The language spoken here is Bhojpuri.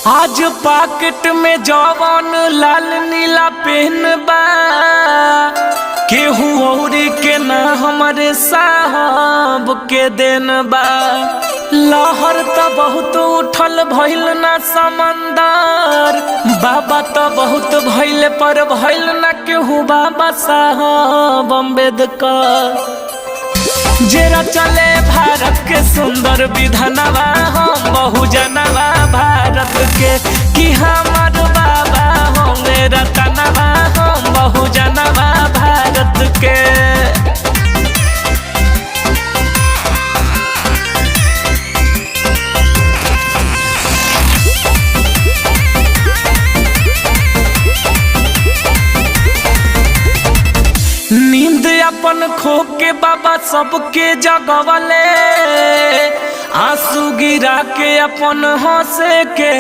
आज पॉकेट में जवान लाल नीला पेन बा, केहू और के ना हमारे साहब के देन बा। लहर त बहुत उठल भइल ना समंदर, बाबा त बहुत भइल पर भइल ना केहू बाबा साहब अम्बेडकर। जेरा चले भारत के सुंदर विधानवा हम बहुजनवा भारत के, कि हमार बाबा होंगे रतनवा हम बहुजनवा भारत के। नींद अपन खो के बाबा सबके जगवले, आंसू गिरा के अपन हंसे के